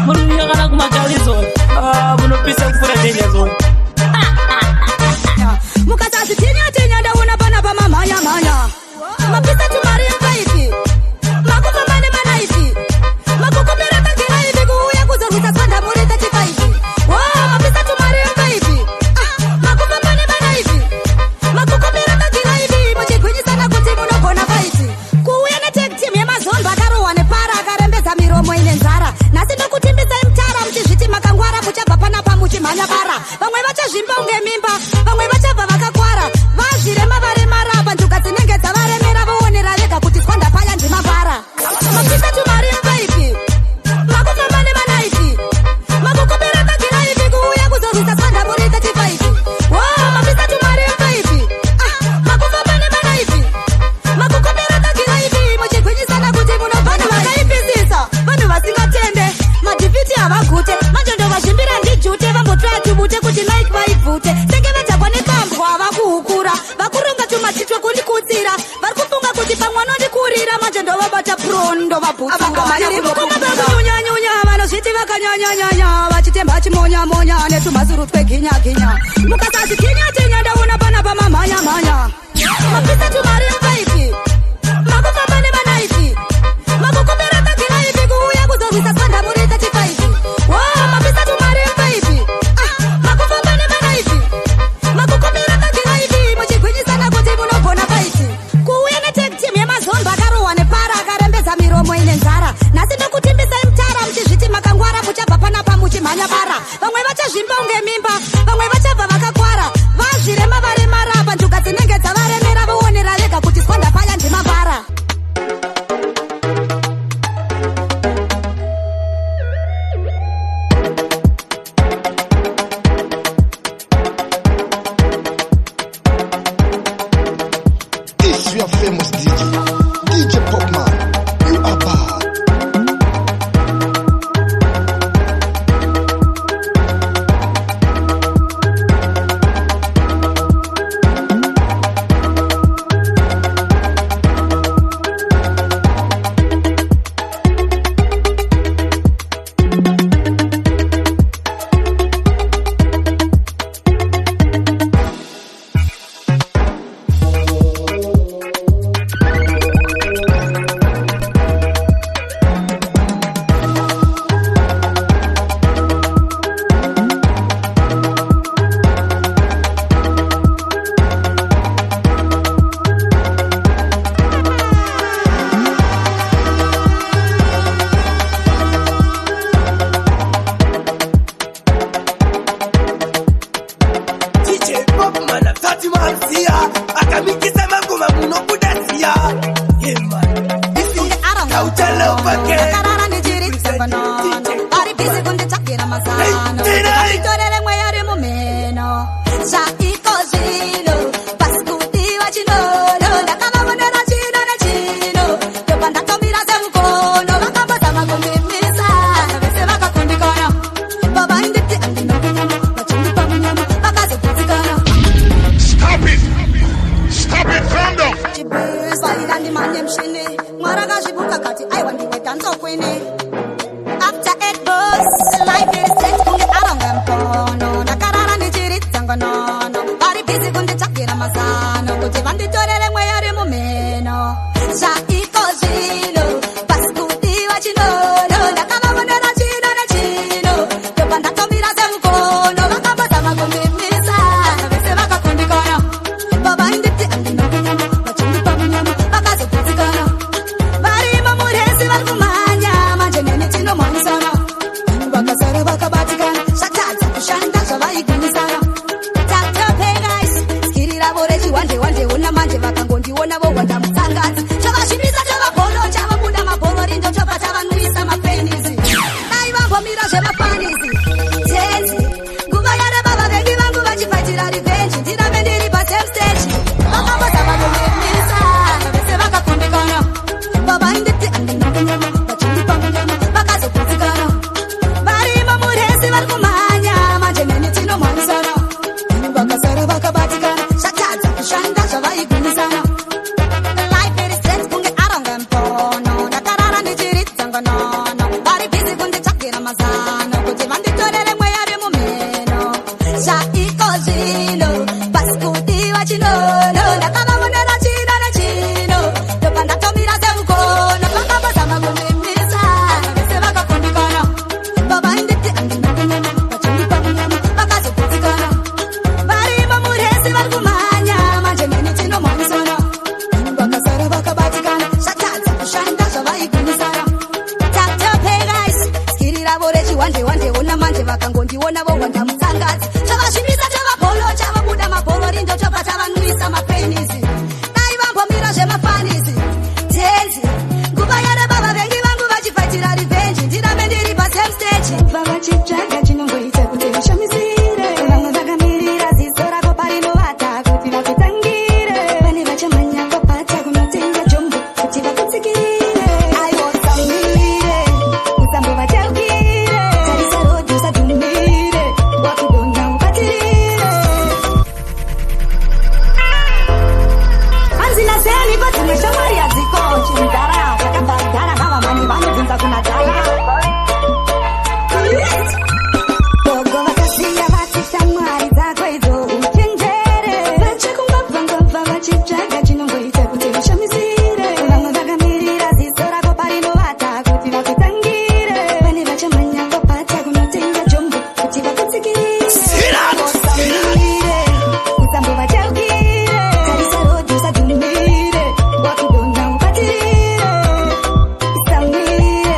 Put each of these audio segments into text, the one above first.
Murunya kana kumakali zone. Munopisa kufura tenya zone. Mukasasi tenya ndaona pana pamamanya manya. Mapisa tumari mbaiti. Makufa mane manaiti. Makukopera takira hivi kuuya kuzorwisa swanda mureta chipaiti. Mapisa tumari mbaiti. Makufa mane manaiti. Makukopera takira hivi muchigwinyisana kuti munogona paiti. Kuuya netek team yemazomba akarohwa nepara akarembedza miromo ine nzara. Nasi ndokutimbisa mtara muchizviti makangwara muchabva panapa muchimhanya bara. Vamwe vachazvimba unge mimba, vamwe vachabva vakakwara. Vazvirema varemara panzvuka dzinenge dzavaremera voonera vega kuti swanda paya ndimabara. Mapisa tumari mupaipi, makufamba nemanaiti. Makukopera takira hivi kuuya kuzorwisa swanda murita chipaipi. Mapisa tumari mupaipi, makufamba nemanaiti. Makukopera takira hivi muchigwinyisana kuti munobvana vakaipisisa. Vanhu vasingatende, madhivhiti havagute. Manje ndovazvimbira ndijute, vambotoya tubute kuti Nike vaibvute. Senge vedzakwa nekambwa vakuhukura. Vakuronga tumachitwe kuri kutsira. Vari kufunga kuti pamwana ndikurira. Manje ndovabata pro ndovabvutsura. Mukomba pakunyunyanya vanozviti vakanyanyanyanya. Vachitemba chimonyamonya netumazuru tweginyaginya. Mukasasi kinya tenya ndaona pana pamamanya manya. Mapisa tumari mupaipi, makufamba nemanaiti. Makukopera takira hivi kuuya kuzorwisa swanda murita chipaipi. Mapisa tumari mupaipi, makufamba nemanaiti. Makukopera takira hivi muchigwinyisana kuti munogona paiti. Kuuya netek team yemazomba akarohwa nepara akarembedza miromo ine nzara. Nasi ndokutimbisa mtara muchizviti makangwara muchabva panapa muchimhanya bara. Vamwe vachazvimba unge mimba, vamwe vachabva vakakwara. Vazvirema varemara panzvuka dzinenge dzavaremera voonera vega kuti swanda paya ndimabara. If you are famous DJ Popman, you are bad. After 8 books, life is set kunge aranga mpono. Nakarara nichiritsa ngonono. Vari busy kunditsvagira mazano kuti vanditorere mweya remumeno. Zvaiko zvino pasi kudiwa chinono. Ndakavamonera chino nechino. Ndopa ndatomira semukono. Vakambozama kundimisa vese vakakundikana. Baba inditi andina kunyama vachindipa munyama vakazogutsikana. Varimo murezi vari kumhanya manje nene chinomhanyisana. Vakazara vakabatikana zvatadza kushanda zvavaigwinyisana. Taktope guys skiri ravo rechiwande wande ona manje vakangondiona vohwanda mutsangadzi. Chavazvimisa chavabhoro chavabuda mabhoro rindo chobva chavanwisa mapenizi. Dai vambomira zvemapanizi tenzi nguva yareba vavengi vangu vachifatira revenge. Ndirave ndiri pasame stage vakambozama kundimisa vese vakakundikana. Baba inditi andina kunyama vachindipa munyama vakazogutsikana. Varimo murezi vari kumhanya manje nene chinomhanyisana. Vakazara vakabatikana zvatadza kushanda zvavaigwinyisana. Life is straight kunge aronga mpono. Ndakarara ndichiritsa ngono. chinono ndakavamonera chino nechino ndopa ndatomira semukono vakavazama kundimisa vese vakakundikana vavainditi andinakunyanya vachindipa munyanya vakazoputsikana varimo muresi vari kumhanya manje mini chinomhanyisana vakasara vakabatikana zvatadza kushanda zvavaigumisana taktopegas skiri ravo rechiwandewande ona manje vakangondiona vohwanda mutsangadzi chavazvimisa chavabholo chavabuda mabholo rindotopa chavanwisa mapenisi dai vambomira zvemafanizi tenzi nguva yareba vavengi vangu vachifaitira rivenji ndirambe ndiri pasame stage vavachitsvaga chinongoita kuti vashamisire vamwe vakamirira ziso rako parinovata kuti vakutangire vane vachamhanya papata kunotenga jombo kuti vakutsikirire aiwosamire usambovachaukire tarisa rodhi usadhumire wakudonha ubatirire hanzina seni padzimwe shamwari yadziko chimudhara zvakabhadhara vavamani vanobvunza kuna dhara gogo vakasiya vati shamwari dzako idzo uchenjere vachakungabvangabva vachitsvaga chinongoita kuti vashamisire vamwe vakamirira ziso rako parinovata kuti vakutangire vane vachamhanya papata kunotenga jombo kuti vakutsikirire usamire usambovachaukire tarisa rodhi usadhumire wakudonha ubatirire usamire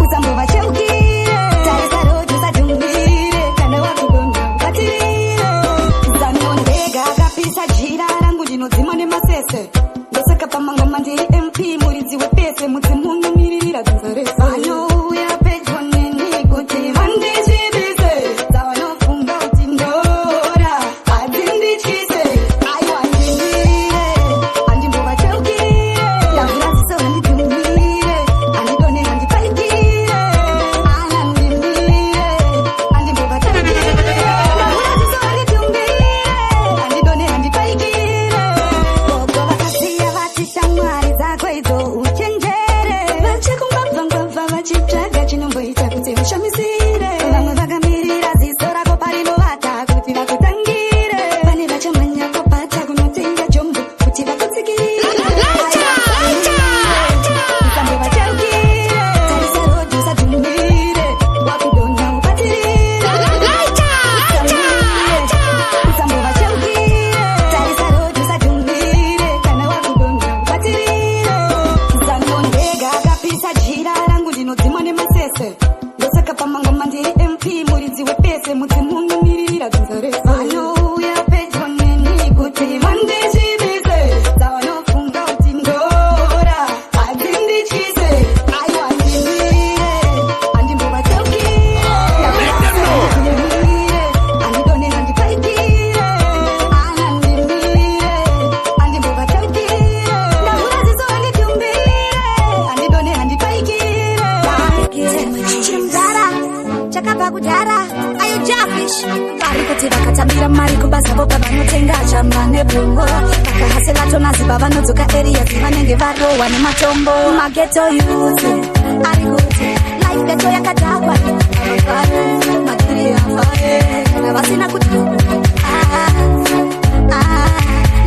usambovachaukire tarisa rodhi usadhumire kana wakudonha ubatirire zanondega akapisa jira rangu ndinodzimwa nemasese ndosaka pamangoma ndiri mp muridzi wepese mudzimunomiririra dzinzarese vanouya pedyo neni kuti vandichivise dzavanofunga kuti ndora hadzindichise aiwa ndimire handimbovachaukire ndavhura ziso handidhumire handidone handipaikire ana ndimire handimbovachaukire ndavhura ziso handidhumire handidone handipaikire gogo vakasiya vati shamwari dzako idzo uchenjere vachakungabvangabva vachitsvaga chinomboita kuti vashamisire vamwe vakamirira ziso rako parinovata kuti vakutangire vane vachamhanya papata kunotenga jombo kuti vakutsikirire usambovachaukire tarisa rodhi usadhumire wakudonha ubatirire usambovachaukire tarisa rodhi usadhumire kana wakudonha ubatirire zanondega akapisa jira rangu ndinodzimwa nemasese ndosaka pamangoma ndiri mp muridzi wepese mudzimunomiririra dzinzarese vanouya pedyo neni kuti vandichivise dzavanofunga kuti ndora hadzindichise aiwa ndimire handimbovachaukire ndimire handidone handipaikire ana ndimire handimbovachaukire ndavhura ziso handidhumbire handidone handipaikire chimudhara chakabva kudhara ayo jafish vari kuti vakatambira mari kubasa voga vanotenga chamba nebhungo vakahasela tonazi pavanodzoka areas vanenge varohwa nematombo mageto youth ari kuti life geto yakadhakwa avavhare magiri avae kana vasina kuti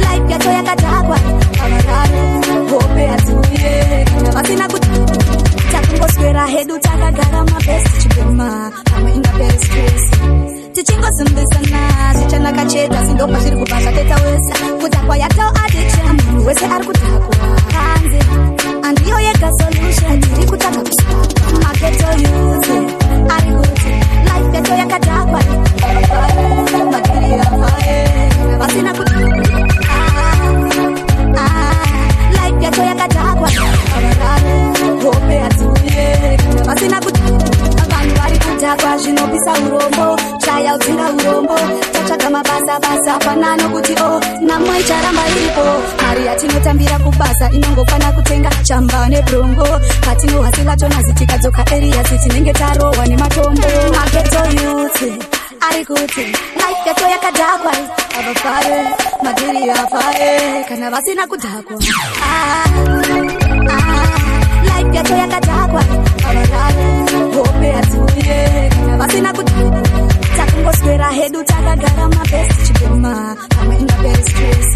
life geto yakadhakwa avavhare hope hadziuye kana vasina kuti takungoswera hedu takagara mabest chibema pamwe ingaperi stress tichingosimbisana zvichanaka cheda sindopa zviri kubva zvatetaurisa kudhakwa yatao addiction munhu wese ari kudhakwa hanze handiyo yega solution tiri kutanga kusvaka mageto youth ari kuti life geto yakadhakwa magiri avae vasina kuti life geto yakadhakwa hope hadziuye vasina kuti vanhu vari kudhakwa zvinopisa urombo chaya udzinga urombo tatsvaga mabasa panano kuti namwe icharamba iripo mari yatinotambira kubasa inongokwana kutenga chamba nebhrongo patinohasila tonazi tikadzoka areas tinenge tarohwa nematombo mageto youth ari kuti life geto yakadhakwa avafare magiri afae kana vasina kudhakwa life geto yakadhakwa avafare hope hadziuye kana vasina kudhakwa takungoswera hedu takagara mabest chibema pamwe ingaperi stress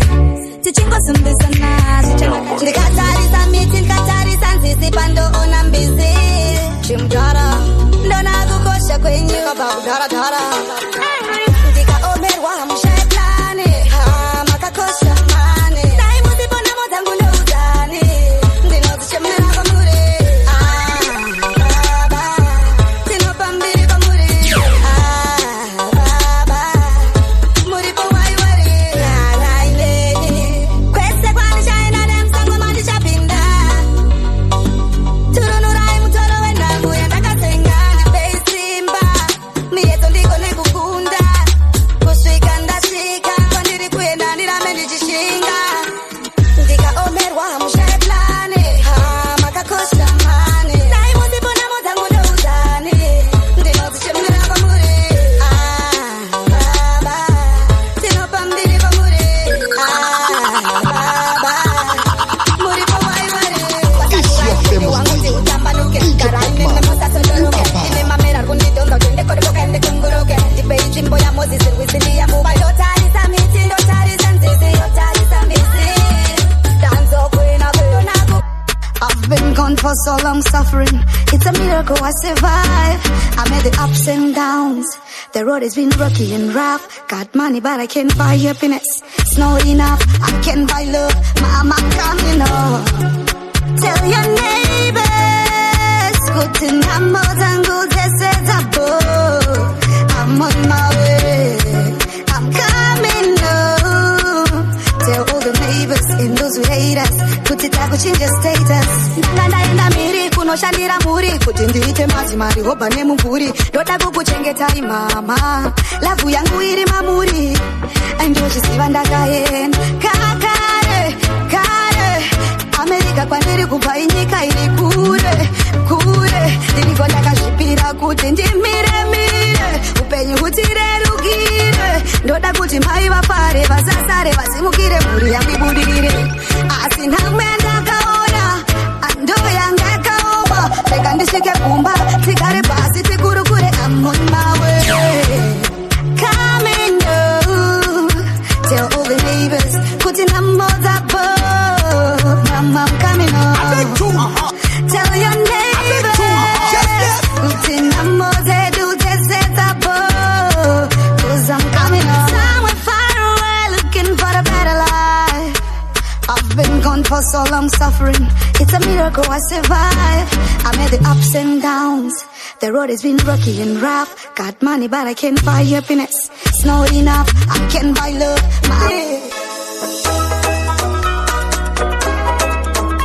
so long suffering. It's a miracle I survive. I made the ups and downs. The road has been rocky and rough. Got money but I can't buy happiness. It's not enough, I can't buy love. Mama coming home. Tell your neighbors, kuti namo zangu zesetapo. I'm on my way, I'm coming home. Tell all the neighbors and those who hate us, kuti takuchinja status. Ndaenda miri kunoshandira muri, kuti ndiite madzimari hoba nemumvuri. Ndoda kukuchengeta mama, lavu yangu iri mamuri. Ndozviziva ndakaenda kare America kwandiri kubva inyika iri kure Ndiriko ndakazvipira kuti ndimire upenyu hutirerukire. Ndoda kuti mai vafare vasasare vasimukire mhuri yangu ibudirire. Asi nhamo yandakaona ando yanga yakaoma. Rega ndisvike kumba tigare pasi tikurukure. I'm on my way, coming home. Tell all the neighbors, kuti namo zapo. Mama, I'm coming home. Tell your neighbors, kuti namo zedu zesetapo. 'Cause I'm coming home. Somewhere far away, looking for a better life. I've been gone for so long suffering. It's a miracle I survive. I made the ups and downs. The road has been rocky and rough. Got money but I can't buy happiness. It's not enough, I can't buy love.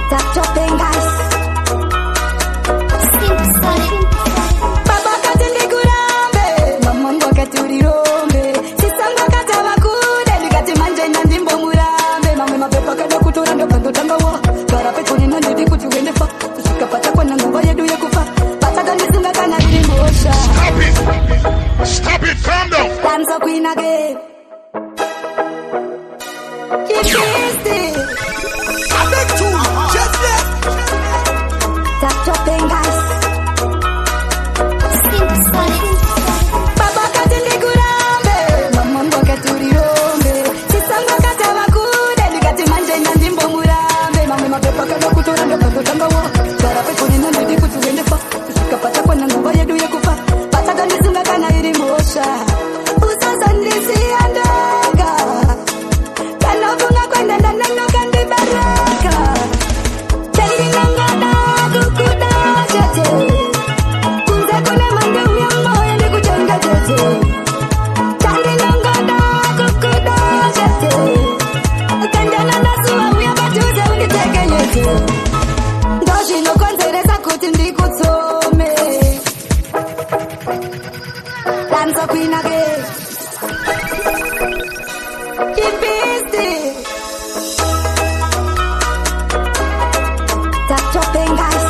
Stop dropping guys. Baba katende kurambe, mama mboka turirombe. Sisanga kata makude, nikati manje ndimbo murambe. Mama mapepa kada kutora ndo kando tangawa. Bara pecho nina ndidi kutuende fa. Tusikapata kwa nanguva yedu ya kufa. Stop it, calm down. Dance up queen again. Keep it. I beg to just yes. Stop dropping guys. Baba katende kurambe, mama mboka turirombe. Sisanga kata makude, nikati manje ndimbo murambe. Mama mapepa kada kutora ndo kando tangawa. Bara pecho nina ndidi kutuende fa. Tusikapata kwa nanguva yedu ya kufa. Usasandisi andaga kanofunga kwenda ndaneno kandi baraka. Tandi nangada kukuda jete. Kunze kune mande uyambo yende kuchonga jete. Tandi nangada kukuda jete. Kanjana nasuwa uyabatuze uniteke yete. Ndoshi no konzeresa kuti ndikutsome. Dance up queen again. Keep it. Stop dropping guys.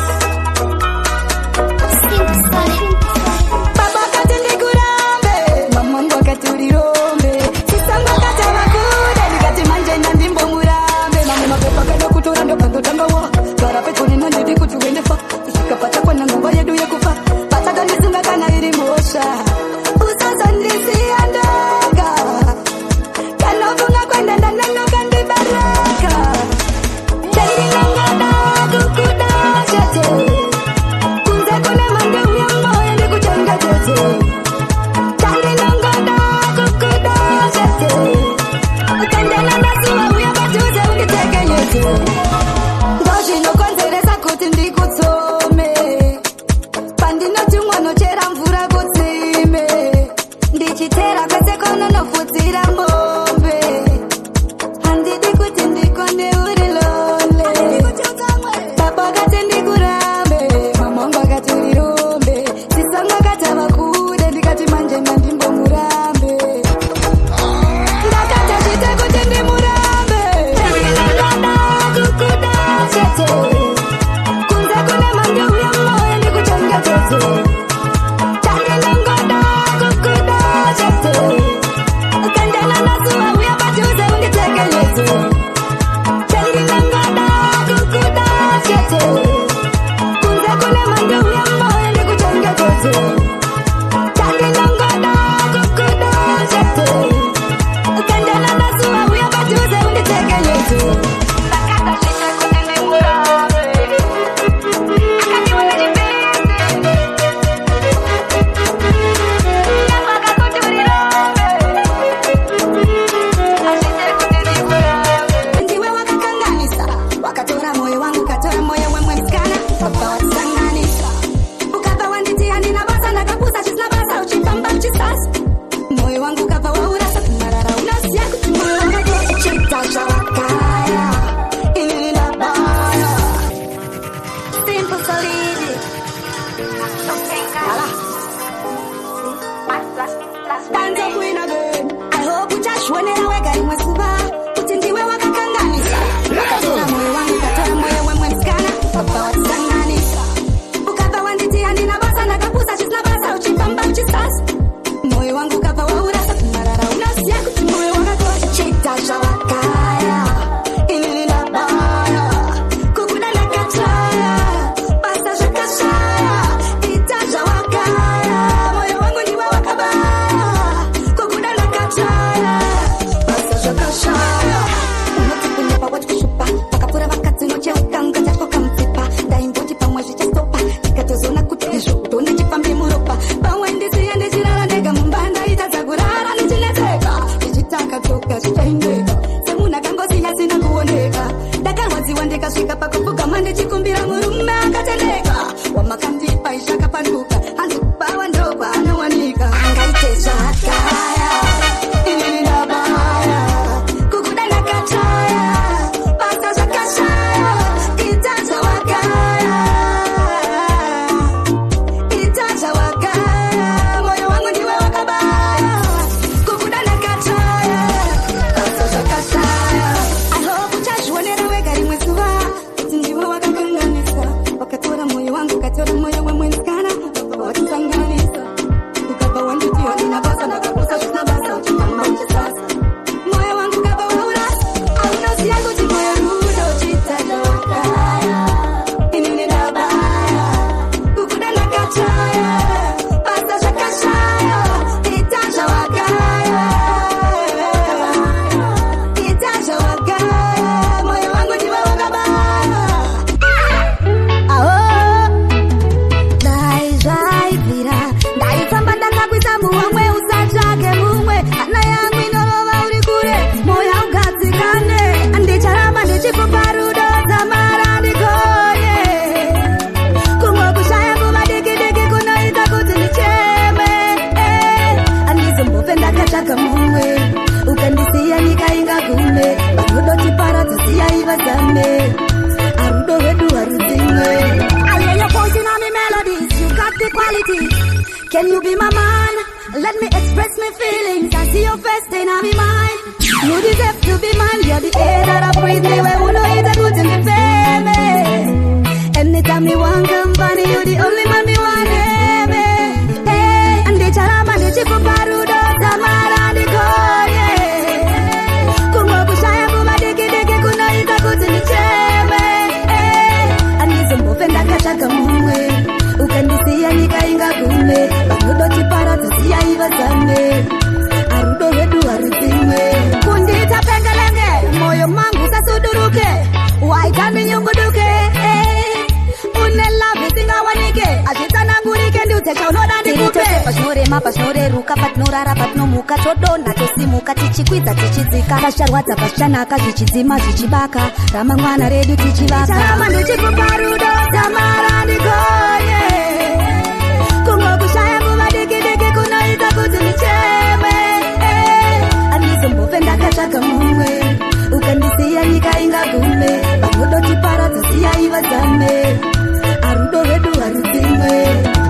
Baba katende kurambe, mama mboka turirombe. Sisanga kata makude, nikati manje ndimbo murambe. Mama mapepa kada kutora ndo kando tangawa. Bara pecho nina ndidi kutuende fa. Tusikapata kwa nanguva yedu ya kufa. Pataka ndisunga kana iri mosha. Usasandisi andaga kanofunga kwenda ndaneno kandi ndakasvika zvichaendeka semuna kangosiya sina kuoneka ndakarwadziwa ndikasvika pakupfugama ndichikumbira murume akatendeka wamakandipa ishakapanduka hanzi kubawa ndokwa anowanika angaite zvakaya inini ndabaya kukuda ndakataya basa zvakashaya ita zvawakaya ita zvawakaya moyo wangu ndiwe wakabaya kukuda ndakataya basa zvakashaya ahope uchazvionera wega rimwe zuva kuti ndiwe wakakanganisa wakatora moyo wangu ukatora moyo wemwenskana watisanganisa ukabva wanditi handina basa ndakakosa zvina basa uchifamba uchisasa moyo wangu ukabva waurasa aunoziya kuti moyo rudo chita zvawakaya inini ndabaya kukuda ndakataya basa zvakashaya ita zvawakaya ita zvawakaya moyo wangu ndiwe wakabaya aho dai zvaibvira ndaifamba ndakakwisa muwamwe usatsvake mumwe hana yangu inorova uri kure moyo ugadzikane ndicharamba ndichipupa rudo dzamara ndikonye kumwe kushaya nguva diki kunoita kuti ndicheme andizombofe ndakatsvaka mumwe ukandisiya nyika ingagume varudo tiparadza siyai vazame arudo hwedu harudzimwe ayeyo poison on me melodies you got the quality can you be my man let me express my feelings I see your face then I'm in mine you deserve to be mine you're the air that I breathe me where unoita kuti ndifeme anytime me want company you're the only man me want neme hey andicharamba ndichipupa rudo dzamara ndikonye kumwe kushaya nguva diki kunoita kuti ndicheme andizombofe ndakatsvaka mumwe ukandisiya nyika ingagume varudo tiparadza siyai vazame arudo hwedu harudzimwe kundiita pengelenge moyo mangu usasuduruke waitaninyunguduke une love isingawanike azvitsanangurike ndiutecha unoda ndikupe pazvinorema pazvinoreruka patinorara patinomuka todonha tosimuka tichikwidza tichidzika pasharwadza pasichanaka zvichidzima zvichibaka ramangwana redu tichivaka charama ndichikupa rudo dzamara ndikonye kumwe kushaya nguva diki kunoita kuti ndicheme andizombofe ndakatsvaka mumwe ukandisiya nyika ingagume varudo tiparadza siyai vazame arudo hwedu harudzimwe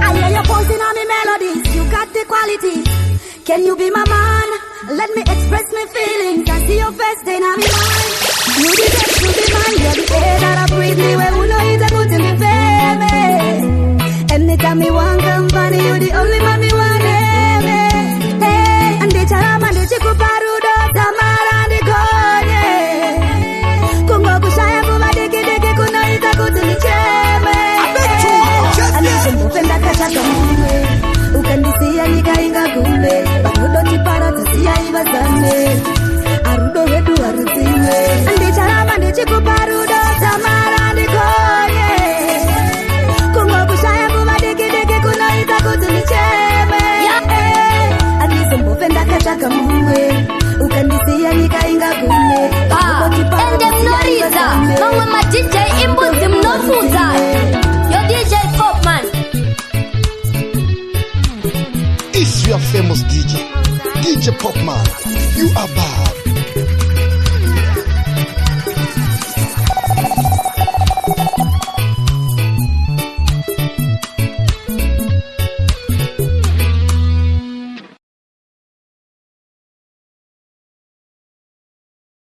ayeyo poison on me melodies you got the quality can you be my man let me express my feelings I see your face then I'm in mine you deserve to be mine you're the air that I breathe me where unoita kuti ndifeme anytime me want company you're the only man me want neme hey andicharamba ndichikupa rudo dzamara ndikonye kumwe kushaya nguva diki kunoita kuti ndicheme andizombofe ndakatsvaka mumwe ukandisiya nyika ingagume varudo tiparadza siyai vazame arudo hwedu harudzimwe andicharamba ndichikupa rudo dzamara ndikonye kumwe kushaya nguva diki kunoita kuti ndicheme andizombofe ndakatsvaka mumwe ukandisiya nyika ingagume ende mnoridza mamwe madj imbudzi munofudza yo DJ Popman. If you are famous DJ Popman, you are bad.